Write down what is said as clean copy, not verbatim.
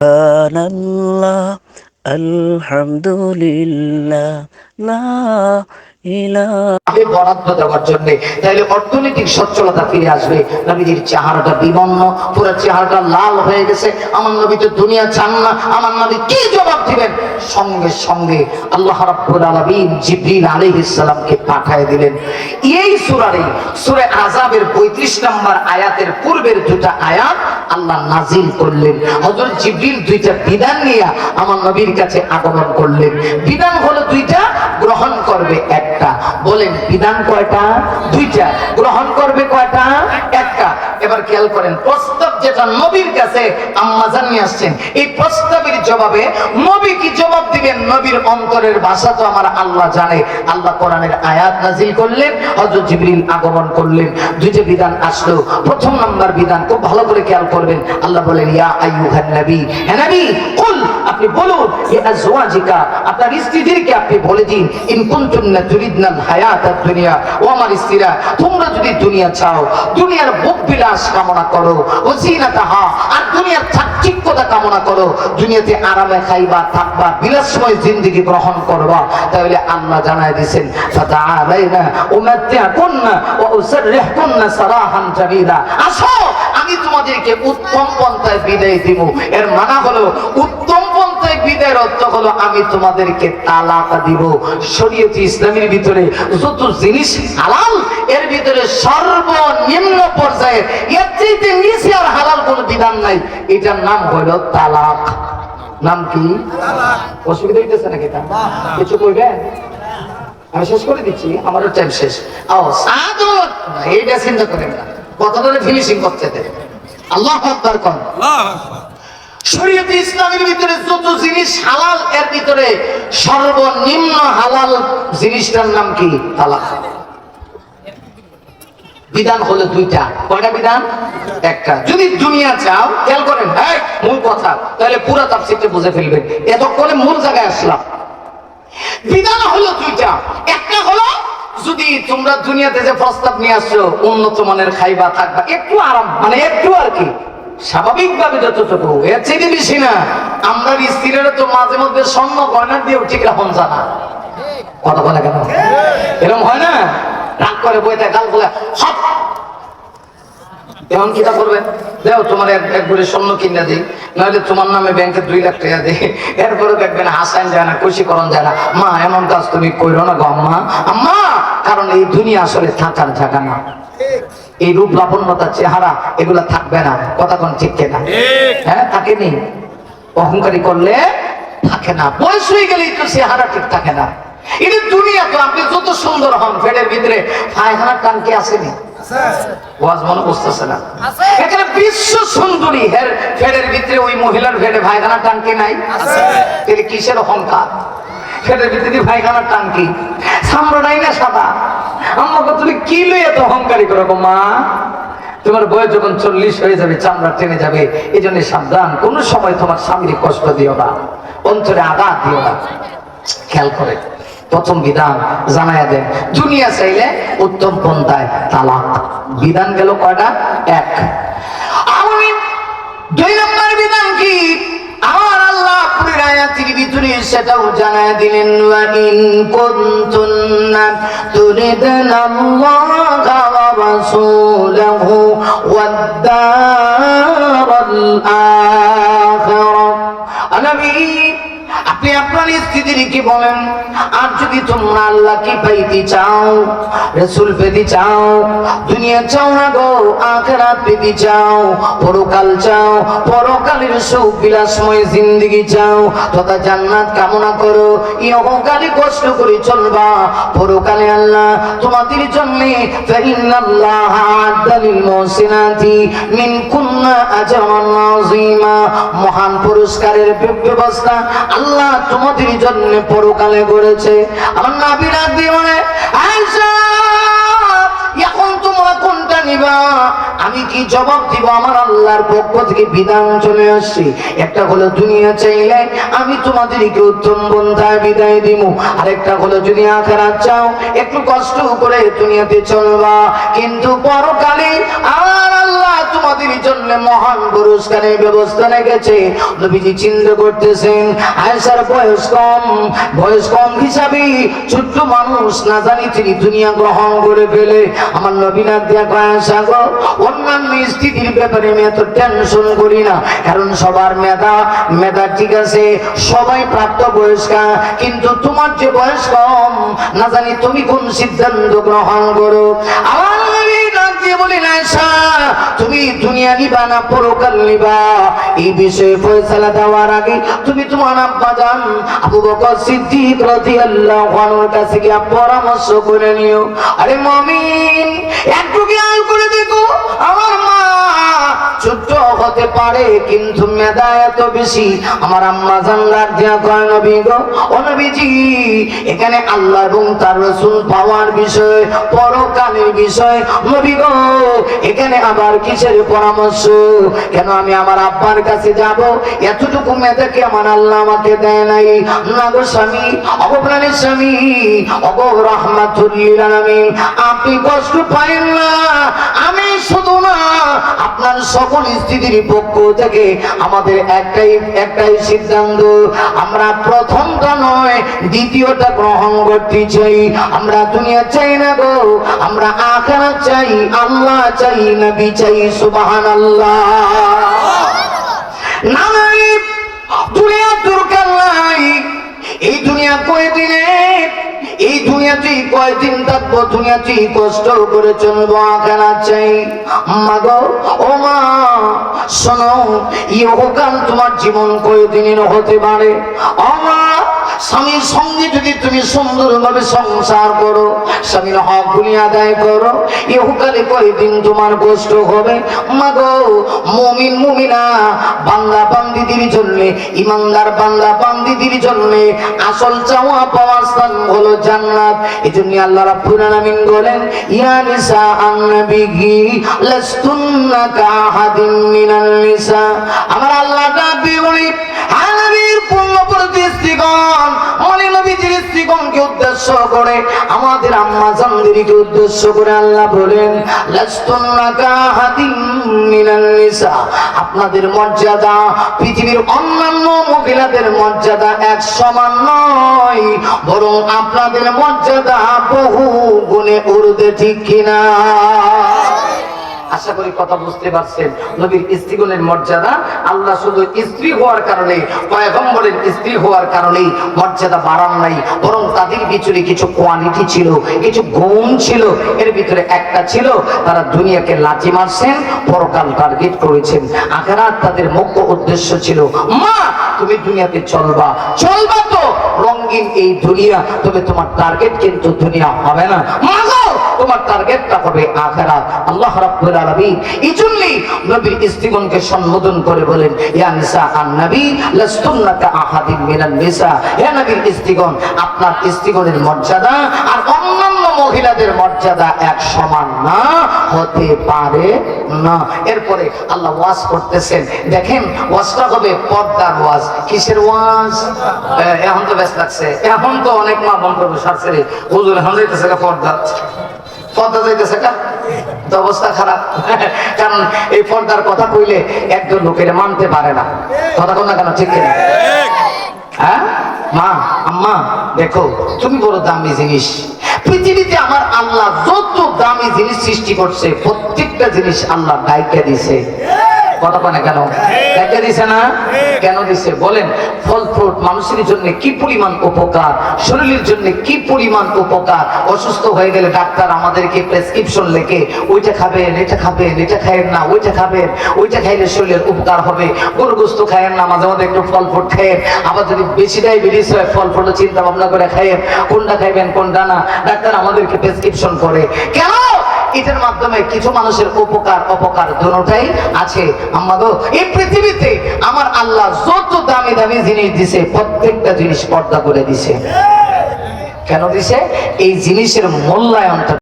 সুবহানাল্লাহ আলহামদুলিল্লাহ লা ইলাহা বরাদ্দ দেওয়ার জন্য, তাইলে অর্থনৈতিক সচ্ছলতা ফিরে আসবে। নবীজির চেহারাটা বিবর্ণ, পুরো চেহারাটা লাল হয়ে গেছে। আমার নবী তো দুনিয়া চান না, আমার নবী কি জবাব দিবেন? সঙ্গে সঙ্গে আল্লাহ রাব্বুল আলামিন জিবরিল আলাইহিস সালামকে পাঠিয়ে দিলেন। এই সূরারে সূরা আযাবের 35 নম্বর আয়াতের পূর্বের দুটো আয়াত আল্লাহ নাজিল করলেন। হযরত জিবরিল দুইটা বিধান নিয়ে আমার নবীর কাছে আগমন করলেন। বিধান হলো দুইটা, গ্রহণ করবে একটা। বলেন বিধান কয়টা? দুইটা। গ্রহণ করবে কয়টা? একটা। এবার খেয়াল করেন, প্রস্তাব যেটা নবীর কাছে আম্মা জান নিয়ে আসছেন, এই প্রস্তাবের জবাবে নবী কি জবাব দিবেন? নবীর অন্তরের ভাষা তো আমার আল্লাহ জানে। আল্লাহ কোরআনের আয়াত নাজিল করলেন, হযরত জিবরিল আগমন করলেন, দুইটা বিধান আসলো। প্রথম নাম্বার বিধান খুব ভালো করে খেয়াল করবেন। আল্লাহ বলেন, ইয়া আইয়ুহান নবী, হে নবী, কুল, আপনি বলুন, ইয়া আজওয়াজিকা, আপনার স্ত্রীদেরকে আপনি বলে দিন, ইন কুনতুন্না তুরিদনাল হায়াতাদ দুনিয়া, ও আমার স্ত্রীরা, তোমরা যদি দুনিয়া চাও, দুনিয়ার ভোগ বিলাস কামনা করো, ওয়াজিনাতাহা, আর দুনিয়ার চাকচিক্যতা কামনা করো, দুনিয়াতে আরামে খাইবা, থাকবা, বিলাসময় জিন্দেগি গ্রহণ করবা, তাহলে আল্লাহ জানায় দিবেন, ফাতাআলাইনা উমাত্তিআকুন্না ওয়া উসাররিহুকুন্না সারাহান জামিলা, আসো আমি তোমাদেরকে উত্তম পন্থায় বিদায় দিব। এর মানে হলো, উত্তম পন্থায় বিদায়ের অর্থ হলো আমি তোমাদেরকে তালাক দিব। শরীয়ত ইসলামের ভিতরে যত জিনিস হালাল, এর ভিতরে সর্বনিম্ন পর্যায়ে, এর চাইতে নিচে আর হালাল কোনো বিধান নাই। এটার নাম হলো তালাক। নাম কি? তালাক। অসুবিধা হইতেছে নাকি? কিছু কইবেন? আমি শেষ করে দিচ্ছি, আমারও টাইম শেষ। এইটা চিন্তা করেন না, কথাটা ফিনিশিং করতে দেন। আল্লাহু আকবার কোন। শরীয়ত ইসলামের ভিতরে যত জিনিস হালাল, এর ভিতরে সর্বনিম্ন হালাল জিনিসটার নাম কি? তালাক। বিধান হলো দুইটা। কয়টা বিধান? একটা। যদি দুনিয়া চাও, খেয়াল করেন, মূল কথা, তাহলে পুরো তাফসীরটা বুঝে ফেলবেন। এতক্ষণে মূল জায়গায় আসলাম। বিধান হলো দুইটা। একটা হলো, যদি তোমরা দুনিয়াতে যে প্রস্তাব নিয়ে আসছো, উন্নত মানের খাইবা, থাকবা, একটু আরাম, মানে একটু আর কি স্বাভাবিকভাবে যতটুকু, এর চেয়ে বেশি না। আমরা স্ত্রীরা তো মাঝে মধ্যে স্বর্ণ গয়না দিয়েও ঠিক রাখুন জানা, কথা বলে কেন? এরকম হয় না? রাগ করে বইতে গাল বলে হপ, এমন কিটা করবে, দেও তোমার এক ভরি স্বর্ণ কিনে দিই, নাহলে তোমার নামে ব্যাংকে 2 লাখ টাকা দিই। এরপরে দেখবেন হাসান যায় না, খুশি করণ যায় না। মা এমন কাজ তুমি কইরো না গো আম্মা, আম্মা, কারণ এই দুনিয়া আসলে থাকার জায়গা না। এই রূপ লাবণ্যতা, চেহারা, এগুলা থাকবে না। কথা কোন ঠিক না? হ্যাঁ, থাকেনি। অহংকারী করলে থাকে না, বয়স হয়ে গেলেই তো চেহারা ঠিক থাকে না। এটা দুনিয়া। তো আপনি যত সুন্দর হন, ফেডের ভিতরে পায়খানার টান কি আসেনি? ওয়াজ মনে বুঝতেছে না। এখানে বিশ্ব সুন্দরী ফেডের ভিতরে ওই মহিলার ফেডে পায়খানার টান কি নাই? তাহলে কিসের অহংকার? ফেডের ভিতরে পায়খানার টান কি? সামরা নাই না সাদা? আমাকে তুমি কি লইয়া তো অহংকারী করো গো মা? তোমার বয়স যখন 40 হয়ে যাবে, চামড়া টেনে যাবে। এই জন্য সাবধান, কোন সময় তোমার স্বামীর কষ্ট দিও না, অন্তরে আঘাত দিও না। খেয়াল করে প্রথম বিধান জানায়া দেন, দুনিয়া চাইলে উত্তম পন্থায় তালাক। বিধান গেল কয়টা? এক। আমি 2 নম্বর বিধান কি? আমার আল্লাহ পুরো আয়াতের ভিতরে সেটাও জানায় দিলেন, ওয়া ইন কুনতুন্না তুরিদনাল্লাহা ওয়া রাসূলাহু ওয়াদ দারাল আখিরাহ। নবী, আপনি আপনার স্ত্রীদেরকে বলেন, আর যদি তোমরা আল্লাহকে পাইতে চাও, রাসূল পেতে চাও, দুনিয়া চাও না গো, আখিরাত পেতে চাও, পরকাল চাও, পরকালের সুখ বিলাসময় জিন্দেগি চাও, তথা জান্নাত কামনা করো, ইহকালে কষ্ট করে চলবা, পরকালে আল্লাহ তোমাদের জন্য ফাইন্নাল্লাহা আ'আদ্দা লিল মুহসিনাতি মিনকুন্না আজরান আযীমা, মহান পুরস্কারের ব্যবস্থা আল্লাহ তোমাদের জন্য পরকালে করেছে। আমার নবীরা দিয়ে আয়েশা, এখন তোমরা কোনটা নিবা? আমি কি জবাব দিব? আমার আল্লাহর পক্ষ থেকে বিধান চলে আসছে। একটা হলো দুনিয়া চাইলে আমি তোমাদেরকে উত্তম পন্থায় বিদায় দিব, আরেকটা হলো যদি আখিরাত চাও একটু কষ্ট করে দুনিয়াতে চলবা, কিন্তু পরকালে আমার আল্লাহ তোমাদের জন্য মহান পুরস্কারের ব্যবস্থা রেখেছে। নবীজি চিন্তা করতেছেন আয়েশার বয়স কম হিসাবে ছোট্ট মানুষ, না জানি তিনি দুনিয়া গ্রহণ করে ফেলে। আমার নবী না দিয়া কয় আয়েশা গো, অন্যান্য স্ত্রীর ব্যাপারে আমি এত টেনশন করি না, কারণ সবার মেধা ঠিক আছে, সবাই প্রাপ্ত বয়স্কা, কিন্তু তোমার যে বয়স কম, না জানি তুমি কোন সিদ্ধান্ত গ্রহণ করো। আমার নবী ডাক দিয়ে বলেন আয়েশা, তুমি দুনিয়া নিবা না পরকাল নিবা, এই বিষয়ে ফয়সালা দেওয়ার আগে তুমি তোমার আব্বা জান আবু বকর সিদ্দিক রাদিয়াল্লাহু আনহুর কাছে গিয়ে পরামর্শ করে নিও। আরে মুমিন, একটু খেয়াল করে দেখো, আমার মা ছোট্ট হতে পারে কিন্তু মেধা এত বেশি। আমার আম্মা জান ডাক দিয়া কয় নবী গো, ও নবীজি, এখানে আল্লাহ এবং তার রাসূল পাওয়ার বিষয়, পরকালের বিষয়, নবী গো এখানে আবার কিসের পরামর্শ? কেন আমি আমার আব্বার কাছে যাব? এতটুকু মেধাকে আমার আল্লাহ আমাকে দেয় নাই। না গো স্বামী, অগপ্রাণের স্বামী, অগ রাহমাতুল লিল আলামিন, আপনি কষ্ট পায়েন না। আমি শুধু না, আপনার সকল স্ত্রীর পক্ষ থেকে আমাদের একটাই সিদ্ধান্ত, আমরা প্রথমটা নয় দ্বিতীয়টা গ্রহণ করতে চাই। আমরা দুনিয়া চাই না গো, আমরা আখিরাত চাই, আল্লাহ চাই, নবী চাই। সুবহানাল্লাহ। না নাই দুনিয়া দরকার নাই, এই দুনিয়া কয়দিনের, এই দুনিয়াতেই কয়দিন থাকবো, দুনিয়াতেই কষ্ট করে চলবো, আখিরাত চাই। মা গো, ও মা শোনো, ইহকাল তোমার জীবন কয়দিনের হতে পারে। ও মা, স্বামীর সঙ্গে যদি তুমি সুন্দরভাবে সংসার করো, স্বামীর হক গুলি আদায় করো, ইহকালে কয়দিন তোমার কষ্ট হবে। মা গো, মুমিন মুমিনা বান্দা বান্দিদের জন্য, ইমানদার বান্দা বান্দিদের জন্য আসল চাওয়া পাওয়ার স্থান হলো জান্নাত। এজন্য আল্লাহ রাব্বুল আলামিন বলেন, ইয়া নিসা আন-নবী লাস্তুন্না কাহাদিন মিনাল নিসা। আমার আল্লাহ ডাক দিয়ে বলি, হে নবীর পূর্ণবর্তী স্ত্রীগণ, মানে নবীজির স্ত্রীগণকে উদ্দেশ্য করে, আমাদের আম্মা জানদেরকে উদ্দেশ্য করে আল্লাহ বলেন, লাস্তুন্না কাহাদিন মিনাল নিসা, আপনাদের মর্যাদা পৃথিবীর অন্যান্য মহিলাদের মর্যাদা এক সমান নয়, বরং আপনাদের মর্যাদা বহু গুণে ঊর্ধ্বে, ঠিক কিনা? আশা করি কথা বুঝতে পারছেন। নবীর স্ত্রীগণের মর্যাদা আল্লাহ শুধু স্ত্রী হওয়ার কারণে, পয়গম্বরের স্ত্রী হওয়ার কারণেই মর্যাদা বাড়ান নাই, বরং তাদের ভিতরে কিছু কোয়ালিটি ছিল, কিছু গুণ ছিল। এর ভিতরে একটা ছিল, তারা দুনিয়াকে লাথি মারছেন, পরকাল টার্গেট করেছেন। আখিরাত তাদের মুখ্য উদ্দেশ্য ছিল। মা, তুমি দুনিয়াতে চলবা তো রঙিন এই দুনিয়া, তবে তোমার টার্গেট কিন্তু দুনিয়া হবে না। মা গো, তোমার টার্গেটটা হবে আখিরাত। আল্লাহ রাব্বুল আলামিন এইজন্যই নবীর স্ত্রীগণকে সম্বোধন করে বলেন, ইয়া নিসা আন-নবী লাস্তুন্না কাআহাদিন মিনান নিসা। হে নবীর স্ত্রীগণ, আপনার স্ত্রীগণের মর্যাদা আর অন্যান্য মহিলাদের মর্যাদা এক সমান না, হতে পারে না। এরপরে আল্লাহ ওয়াজ করতেছেন, দেখেন ওয়াজটা হবে পর্দার ওয়াজ। কিসের ওয়াজ? এখন তো ব্যস্ত লাগছে, এখন তো অনেক মা বন্ধ করবো সারছে, হুজুর এখন যাইতেছে পর্দা যাইতেছে কা, তো অবস্থা খারাপ। কারণ এই পর্দার কথা কইলে একজন লোকের মানতে পারে না। কথা কোন না কেন, ঠিক কিনা? হ্যাঁ মা, আম্মা, দেখো তুমি বড় দামি জিনিস। পৃথিবীতে আমার আল্লাহ যত দামি জিনিস সৃষ্টি করছে, প্রত্যেকটা জিনিস আল্লাহ দায়িত্ব দিছে। কথা বলে কেন দেখে দিছে না? কেন দিছে বলেন? ফল ফ্রুট মানুষের জন্য কি পরিমাণ উপকার, শরীরের জন্য কি পরিমাণ উপকার। অসুস্থ হয়ে গেলে ডাক্তার আমাদেরকে প্রেসক্রিপশন লেখে, ওইটা খাবেন, এটা খাবেন, এটা খাইয়েন না, ওইটা খাবেন, ওইটা খাইলে শরীরের উপকার হবে। গরু গোস্ত খাইয়েন না, মাঝে মাঝে একটু ফল ফ্রুট খাইয়েন। আবার যদি বেশি ডায়াবেটিস হয়, ফল ফ্রুট চিন্তা ভাবনা করে খাইয়েন, কোনটা খাইবেন কোনটা না। ডাক্তার আমাদেরকে প্রেসক্রিপশন করে কেন? এটার মাধ্যমে কিছু মানুষের উপকার অপকার দুটোটাই আছে। আম্মা গো, এই পৃথিবীতে আমার আল্লাহ যত দামি দামি জিনিস দিছে, প্রত্যেকটা জিনিস পর্দা করে দিছে। কেন দিছে? এই জিনিসের মূল্যায়নটা